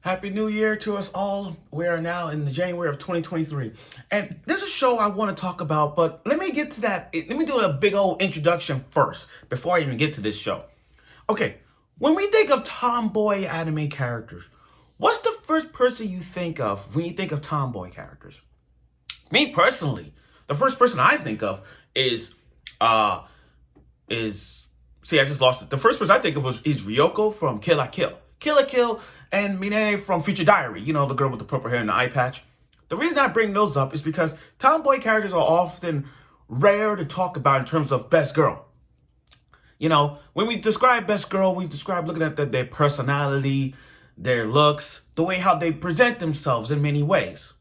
Happy New Year to us all. We are now in the January of 2023. And there's a show I want to talk about, but let me get to that. Let me do a big old introduction first before I even get to this show. Okay, when we think of tomboy anime characters, what's the first person you think of when you think of tomboy characters? Me personally, the first person I think of is see, I just lost it. The first person I think of is Ryoko from Kill la Kill. Kill la Kill and Minane from Future Diary. You know, the girl with the purple hair and the eye patch. The reason I bring those up is because tomboy characters are often rare to talk about in terms of best girl. You know, when we describe best girl, we describe looking at their personality, their looks, the way how they present themselves in many ways.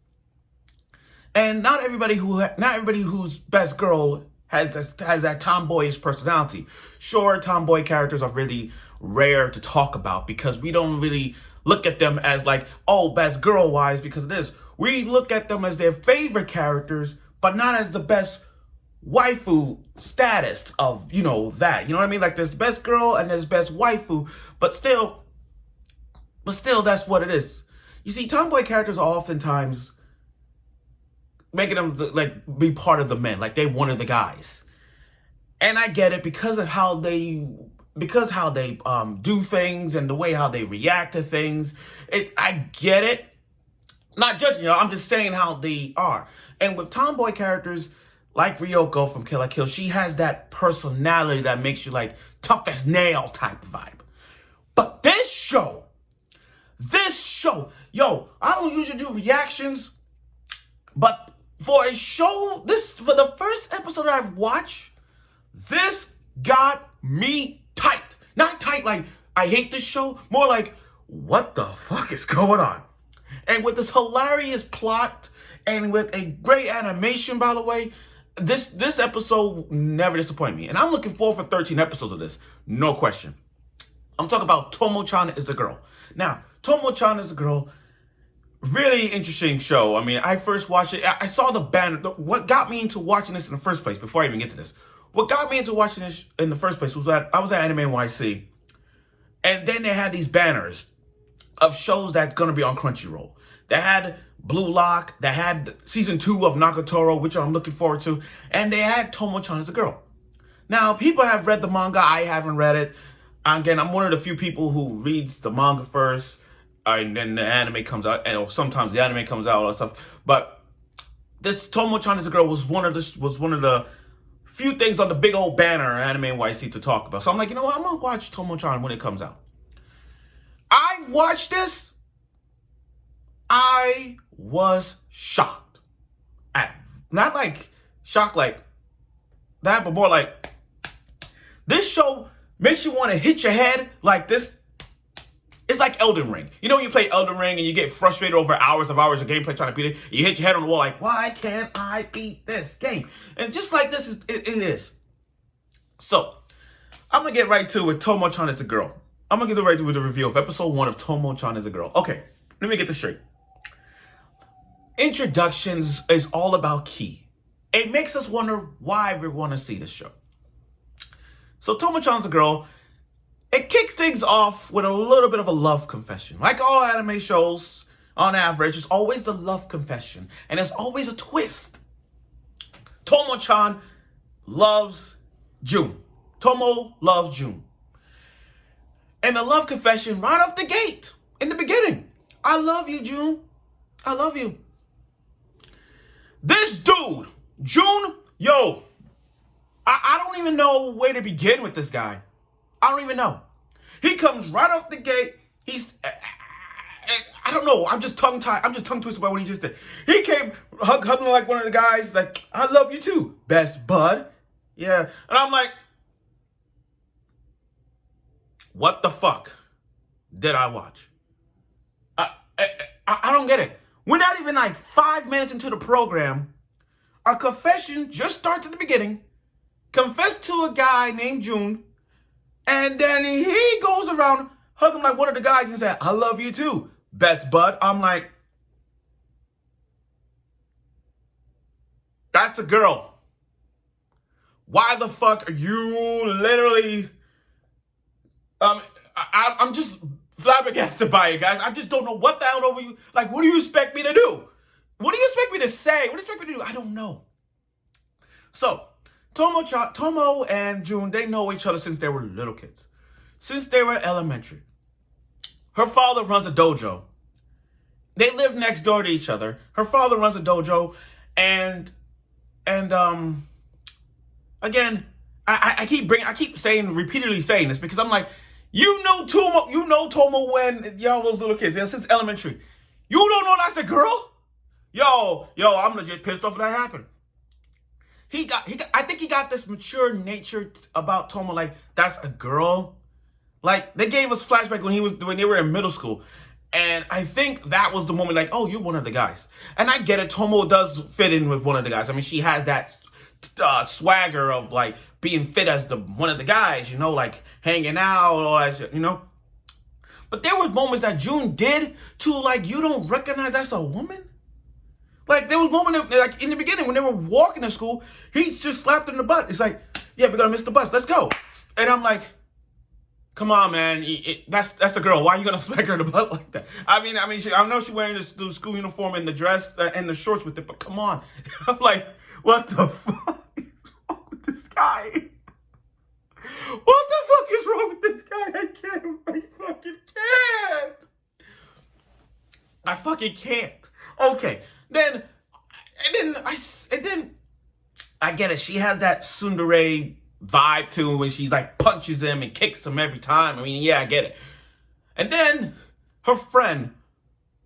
And not everybody who's best girl has that tomboyish personality. Sure, tomboy characters are really rare to talk about because we don't really look at them as like, oh, best girl wise because of this. We look at them as their favorite characters, but not as the best waifu status of, you know, that. You know what I mean? Like there's best girl and there's best waifu, but still that's what it is. You see, tomboy characters are oftentimes making them like be part of the men, like they one of the guys. And I get it because how they do things and the way how they react to things. I get it. Not judging y'all, I'm just saying how they are. And with tomboy characters like Ryoko from Kill la Kill, she has that personality that makes you like tough as nail type vibe. But this show, yo, I don't usually do reactions, but for a show, for the first episode I've watched, this got me tight. Not tight like, I hate this show. More like, what the fuck is going on? And with this hilarious plot, and with a great animation, by the way, this episode never disappointed me. And I'm looking forward for 13 episodes of this. No question. I'm talking about Tomo-Chan is a girl. Now, Tomo-Chan is a girl. Really interesting show. I mean, I first watched it. I saw the banner. What got me into watching this in the first place, before I even get to this, what got me into watching this in the first place was that I was at Anime NYC, and then they had these banners of shows that's going to be on Crunchyroll. They had Blue Lock, they had season 2 of Nagatoro, which I'm looking forward to, and they had Tomo-Chan as a girl. Now, people have read the manga. I haven't read it. Again, I'm one of the few people who reads the manga first, and then the anime comes out, and sometimes the anime comes out, all that stuff. But this Tomo-Chan as a girl was one of the few things on the big old banner Anime NYC to talk about. So I'm like, you know what? I'm gonna watch Tomo-Chan when it comes out. I watched this. I was shocked. Not like shocked like that, but more like this show makes you want to hit your head like this. It's like Elden Ring. You know when you play Elden Ring and you get frustrated over hours of gameplay trying to beat it? You hit your head on the wall like, why can't I beat this game? And just like this, it is. So, I'm going to get right to it. Tomo-Chan is a girl. I'm going to get right to the review of episode 1 of Tomo-Chan is a girl. Okay, let me get this straight. Introductions is all about key. It makes us wonder why we want to see this show. So, Tomo-Chan's a girl. It kicks things off with a little bit of a love confession. Like all anime shows, on average, it's always the love confession. And there's always a twist. Tomo-Chan loves Jun. Tomo loves Jun. And the love confession right off the gate, in the beginning. I love you, Jun. I love you. This dude, Jun, yo, I don't even know where to begin with this guy. I don't even know. He comes right off the gate. He's, I don't know. I'm just tongue-tied. I'm just tongue-twisted by what he just did. He came hugging like one of the guys, like, I love you too, best bud. Yeah. And I'm like, what the fuck did I watch? I don't get it. We're not even like 5 minutes into the program. Our confession just starts at the beginning. Confess to a guy named Jun. And then he goes around hugging like one of the guys and said, I love you too, best bud. I'm like, that's a girl. Why the fuck are you literally I'm just flabbergasted by it, guys. I just don't know what the hell over you. Like, what do you expect me to do? What do you expect me to say? What do you expect me to do? I don't know. So, Tomo and Jun, they know each other since they were little kids. Since they were elementary. Her father runs a dojo. They live next door to each other. Her father runs a dojo, and again, I keep repeatedly saying this because I'm like, you know Tomo when y'all was little kids, since elementary. You don't know that's a girl? Yo, I'm legit pissed off when that happened. I think he got this mature nature about Tomo, like, that's a girl. Like, they gave us flashback when they were in middle school. And I think that was the moment, like, oh, you're one of the guys. And I get it, Tomo does fit in with one of the guys. I mean, she has that swagger of, like, being fit as one of the guys, like, hanging out, all that shit, But there was moments that Jun did to, like, you don't recognize that's a woman? Like, there was moments, like, in the beginning, when they were walking to school, he just slapped her in the butt. It's like, yeah, we're gonna miss the bus, let's go. And I'm like, come on, man, that's a girl. Why are you gonna smack her in the butt like that? I mean, I know she's wearing the school uniform and the dress and the shorts with it, but come on. I'm like, what the fuck is wrong with this guy? What the fuck is wrong with this guy? I fucking can't. Okay, then I get it. She has that tsundere vibe to when she like punches him and kicks him every time. I mean, yeah, I get it. And then her friend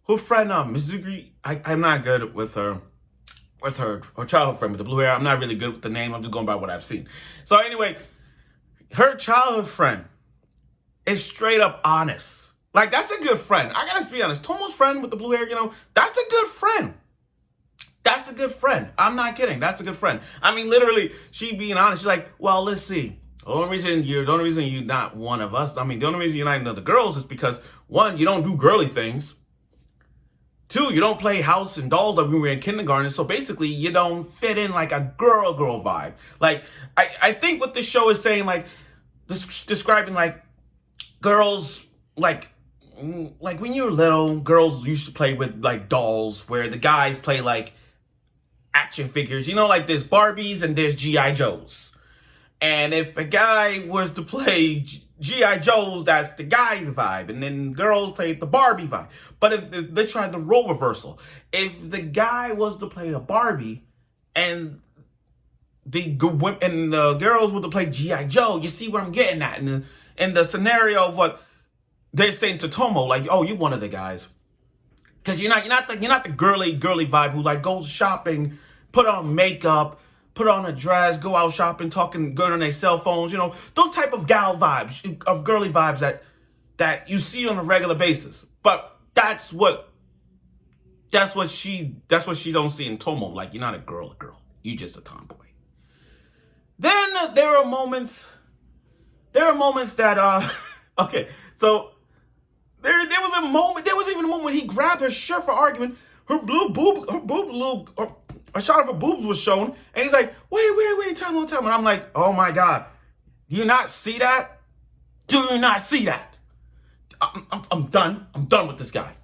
Misuzu, I'm not good with her childhood friend with the blue hair. I'm not really good with the name. I'm just going by what I've seen. So anyway, her childhood friend is straight up honest. Like, that's a good friend. I gotta be honest. Tomo's friend with the blue hair, that's a good friend. That's a good friend. I'm not kidding. That's a good friend. I mean, literally, she being honest. She's like, well, let's see. The only reason you're not one of us. I mean, the only reason you're not one of the girls is because, one, you don't do girly things. Two, you don't play house and dolls like we were in kindergarten. So basically, you don't fit in like a girl vibe. Like, I think what this show is saying, like, describing like girls, like when you were little, girls used to play with like dolls, where the guys play like action figures. Like there's Barbies and there's G.I. Joes. And if a guy was to play G.I. Joes, that's the guy vibe. And then girls play the Barbie vibe. But if they tried the role reversal, if the guy was to play a Barbie and the girls were to play G.I. Joe, you see where I'm getting at. In the scenario of what they're saying to Tomo, like, oh, you're one of the guys. Because you're not the girly vibe who like goes shopping, put on makeup, put on a dress, go out shopping, talking, going on their cell phones, those type of gal vibes, of girly vibes that you see on a regular basis. But that's what she don't see in Tomo. Like, you're not a girl. You just a tomboy. Then there are moments that okay, so there was even a moment when he grabbed her shirt for argument. A shot of her boobs was shown, and he's like, wait, time on. And I'm like, oh my God, do you not see that? Do you not see that? I'm done. I'm done with this guy.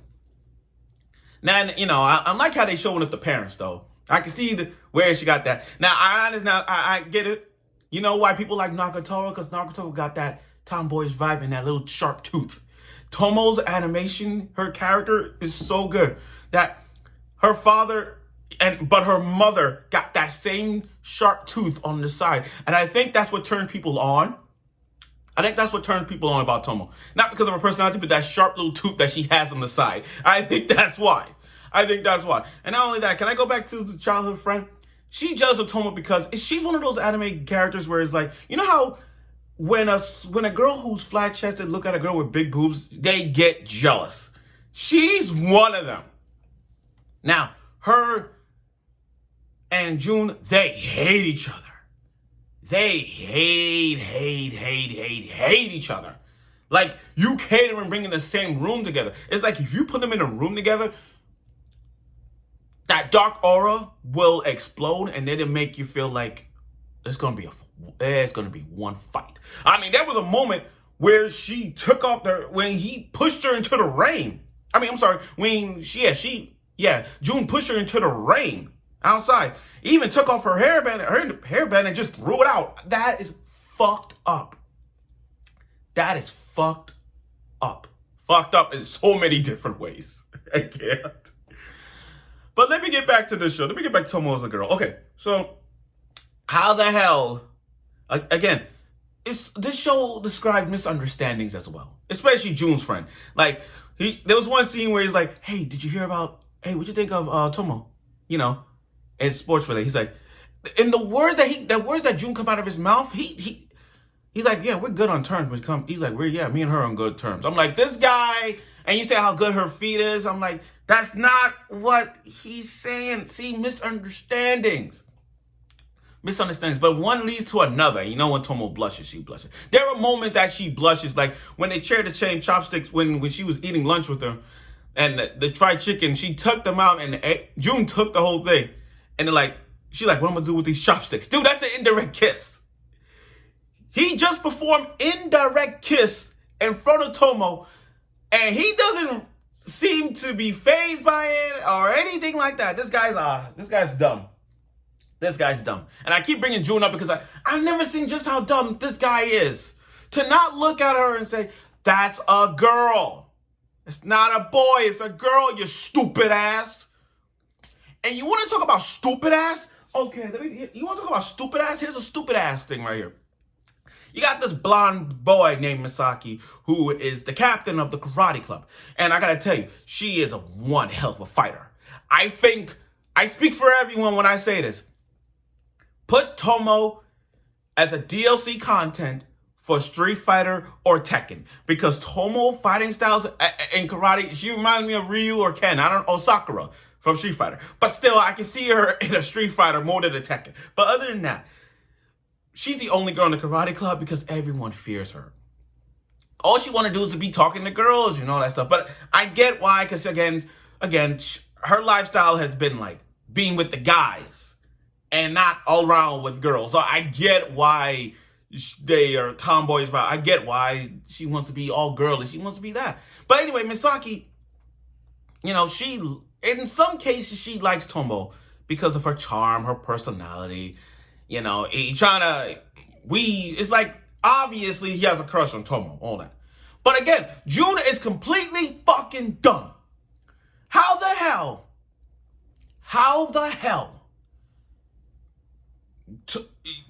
Now, I like how they showing it the parents, though. I can see where she got that. Now, I get it. You know why people like Nagatoro? Because Nagatoro got that tomboyish vibe and that little sharp tooth. Tomo's animation, her character is so good that her father but her mother got that same sharp tooth on the side. And I think that's what turned people on. I think that's what turned people on about Tomo. Not because of her personality, but that sharp little tooth that she has on the side. I think that's why. And not only that, can I go back to the childhood friend? She jealous of Tomo because she's one of those anime characters where it's like, you know how when a girl who's flat-chested look at a girl with big boobs, they get jealous. She's one of them. Now, her and Jun, they hate each other. They hate each other. Like, you can't even bring in the same room together. It's like if you put them in a room together, that dark aura will explode, and then it'll make you feel like it's gonna be one fight. I mean, there was a moment where she took off when he pushed her into the rain. I mean, I'm sorry, Jun pushed her into the rain outside. He even took off her hairband and just threw it out. That is fucked up. That is fucked up. Fucked up in so many different ways. I can't. But let me get back to this show. Let me get back to Tomo as a girl. Okay, so how the hell, again, this show described misunderstandings as well, especially Jun's friend. Like, there was one scene where he's like, hey, did you hear about, hey, what'd you think of Tomo? You know, in sports related. He's like, and the words that Jun come out of his mouth, he's like, yeah, we're good on terms. He's like, me and her on good terms. I'm like, this guy, and you say how good her feet is. I'm like, that's not what he's saying. See, misunderstandings. But one leads to another. You know, when Tomo blushes, she blushes. There are moments that she blushes, like when they shared the same chopsticks when she was eating lunch with her, and the fried chicken, she took them out, and Jun took the whole thing. And they're like, she's like, what am I gonna do with these chopsticks? Dude, that's an indirect kiss. He just performed indirect kiss in front of Tomo, and he doesn't seem to be fazed by it or anything like that. This guy's dumb. This guy's dumb. And I keep bringing Jun up because I've never seen just how dumb this guy is. To not look at her and say, that's a girl. It's not a boy, it's a girl, you stupid ass. And you want to talk about stupid ass? Okay, you want to talk about stupid ass? Here's a stupid ass thing right here. You got this blonde boy named Misaki who is the captain of the karate club. And I gotta tell you, she is one hell of a fighter. I think I speak for everyone when I say this. Put Tomo as a DLC content for Street Fighter or Tekken. Because Tomo fighting styles in karate, she reminds me of Ryu or Ken. Or Sakura from Street Fighter. But still, I can see her in a Street Fighter more than a Tekken. But other than that, she's the only girl in the karate club because everyone fears her. All she want to do is to be talking to girls, you know, that stuff. But I get why, because again, her lifestyle has been like being with the guys and not all around with girls. So I get why they are tomboys. I get why she wants to be all girly. She wants to be that. But anyway, Misaki, you know, in some cases, she likes Tomo because of her charm, her personality. You know, it's like, obviously he has a crush on Tomo, all that. But again, Jun is completely fucking dumb. How the hell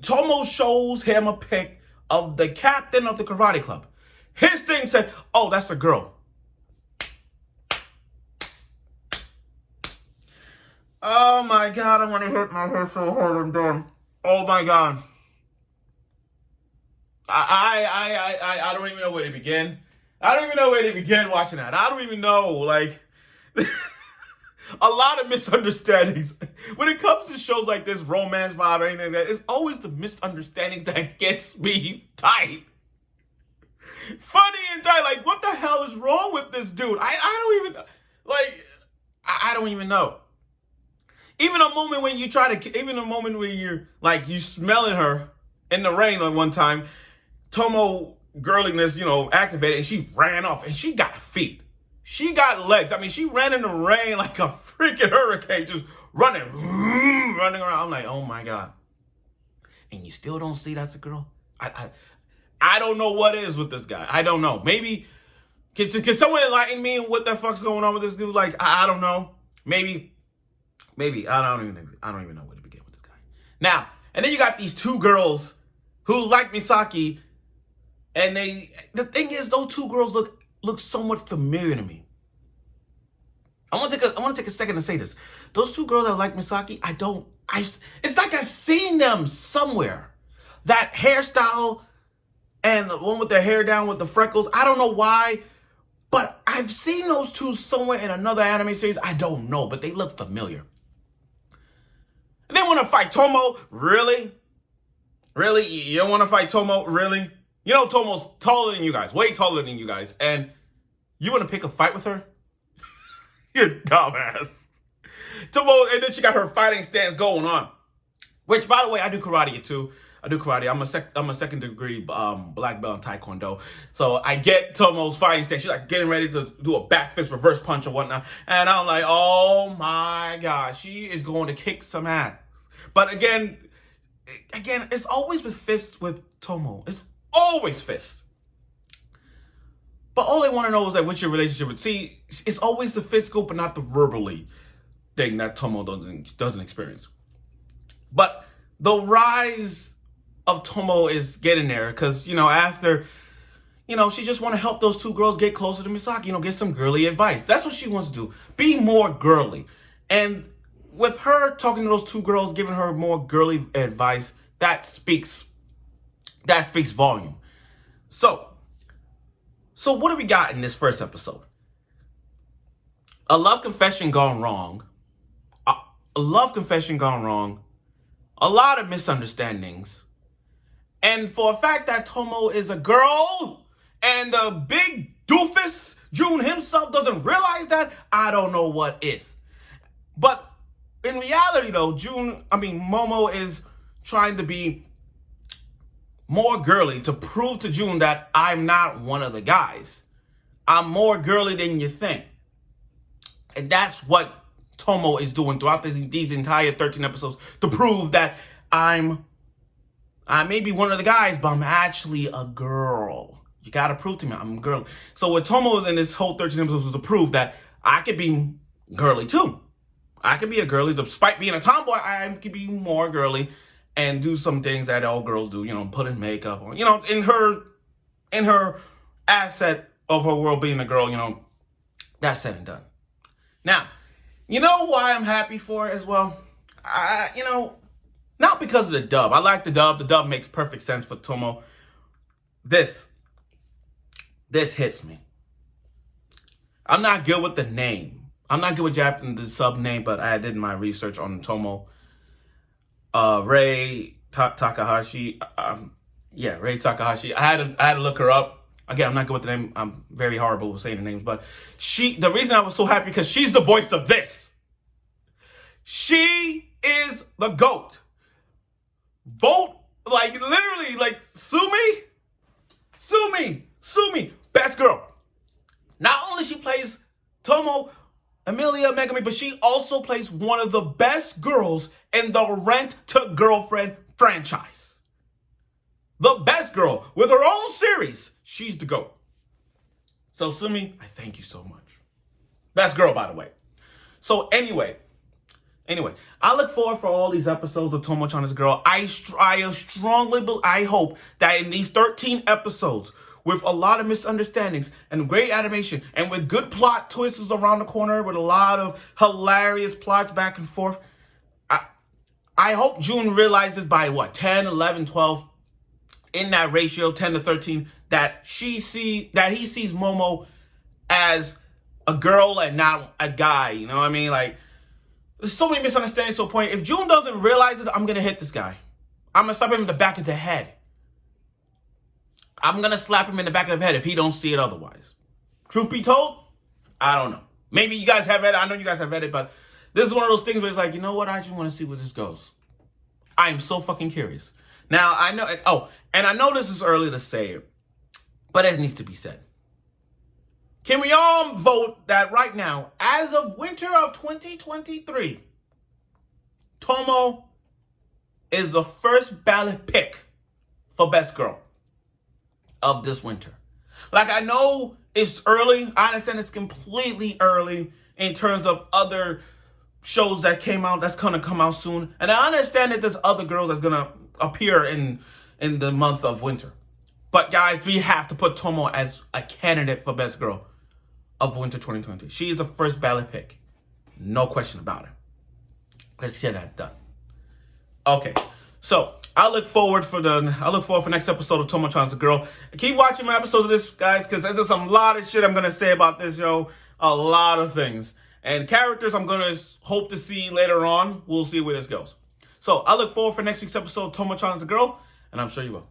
Tomo shows him a pic of the captain of the karate club. His thing said, oh, that's a girl. Oh my God, I'm gonna hit my head so hard I'm done. Oh my God. I don't even know where to begin. I don't even know where to begin watching that. I don't even know, like, a lot of misunderstandings. When it comes to shows like this, romance vibe, anything like that, it's always the misunderstandings that gets me tight. Funny and tight, like, what the hell is wrong with this dude? I don't even, like, I don't even know. Even a moment when you're, like, you smelling her in the rain on one time, Tomo girliness, you know, activated, and she ran off, and she got feet. She got legs. I mean, she ran in the rain like a freaking hurricane, just running around. I'm like, oh my God. And you still don't see that's a girl? I don't know what is with this guy. I don't know. Maybe, can someone enlighten me what the fuck's going on with this dude? Like, I don't know. Maybe, I don't even know where to begin with this guy. Now, and then you got these two girls who like Misaki, and the thing is, those two girls look somewhat familiar to me. I want to take a second to say this. Those two girls that like Misaki, it's like I've seen them somewhere. That hairstyle and the one with their hair down with the freckles, I don't know why, but I've seen those two somewhere in another anime series. I don't know, but they look familiar. And they want to fight Tomo? Really? Really? You don't want to fight Tomo? Really? You know Tomo's taller than you guys, way taller than you guys, and you want to pick a fight with her? You dumbass. Tomo, and then she got her fighting stance going on. Which, by the way, I do karate too. I do karate. I'm a second degree black belt in taekwondo. So I get Tomo's fighting stance. She's like getting ready to do a back fist reverse punch or whatnot. And I'm like, oh my God, she is going to kick some ass. But again, it's always with fists with Tomo. It's always fists. But all they want to know is like, what's your relationship with? See, it's always the physical, but not the verbally thing that Tomo doesn't experience. But the rise of Tomo is getting there because, after, she just want to help those two girls get closer to Misaki, get some girly advice. That's what she wants to do. Be more girly. And with her talking to those two girls, giving her more girly advice, that speaks volume. So what do we got in this first episode? A love confession gone wrong. A love confession gone wrong. A lot of misunderstandings. And for a fact that Tomo is a girl and the big doofus Jun himself doesn't realize that, I don't know what is. But in reality though, Momo is trying to be more girly to prove to Jun that I'm not one of the guys. I'm more girly than you think. And that's what Tomo is doing throughout these entire 13 episodes to prove that I may be one of the guys, but I'm actually a girl. You gotta prove to me I'm a girl. So what Tomo in this whole 13 episodes was to prove that I could be girly too. I could be a girly. Despite being a tomboy, I could be more girly and do some things that all girls do, put in makeup on, in her asset of her world being a girl, that's said and done. Now, you know why I'm happy for it as well? Not because of the dub. I like the dub. The dub makes perfect sense for Tomo. This hits me. I'm not good with the name. I'm not good with the sub name, but I did my research on Tomo. Rei Takahashi. Rei Takahashi. I had to look her up. Again, I'm not good with the name. I'm very horrible with saying the names, but the reason I was so happy because she's the voice of this. She is the GOAT. Vote, literally, sue me, best girl. Not only she plays Tomo, Emilia, Megami, but she also plays one of the best girls in the Rent-to-Girlfriend franchise. The best girl with her own series. She's the GOAT. So Sumi, I thank you so much. Best girl, by the way. So anyway, I look forward for all these episodes of Tomo-Chan as a girl. I hope that in these 13 episodes, with a lot of misunderstandings and great animation and with good plot twists around the corner with a lot of hilarious plots back and forth, I hope Jun realizes by 10, 11, 12, in that ratio, 10 to 13, that he sees Momo as a girl and not a guy. You know what I mean? There's so many misunderstandings to a point. If Jun doesn't realize it, I'm going to hit this guy. I'm going to slap him in the back of the head. I'm going to slap him in the back of the head if he don't see it otherwise. Truth be told, I don't know. Maybe you guys have read it. I know you guys have read it, but this is one of those things where it's you know what? I just want to see where this goes. I am so fucking curious. Now, I know, and I know this is early to say it, but it needs to be said. Can we all vote that right now, as of winter of 2023, Tomo is the first ballot pick for best girl of this winter? I know it's early. I understand it's completely early in terms of other shows that came out that's going to come out soon. And I understand that there's other girls that's going to appear in the month of winter. But guys, we have to put Tomo as a candidate for best girl of winter 2020. She is the first ballot pick. No question about it. Let's get that done. Okay. So I look forward for next episode of Tomo-Chan's a Girl. Keep watching my episodes of this, guys, because there's a lot of shit I'm gonna say about this show. A lot of things. And characters I'm gonna hope to see later on. We'll see where this goes. So I look forward for next week's episode of Tomo-Chan's a Girl, and I'm sure you will.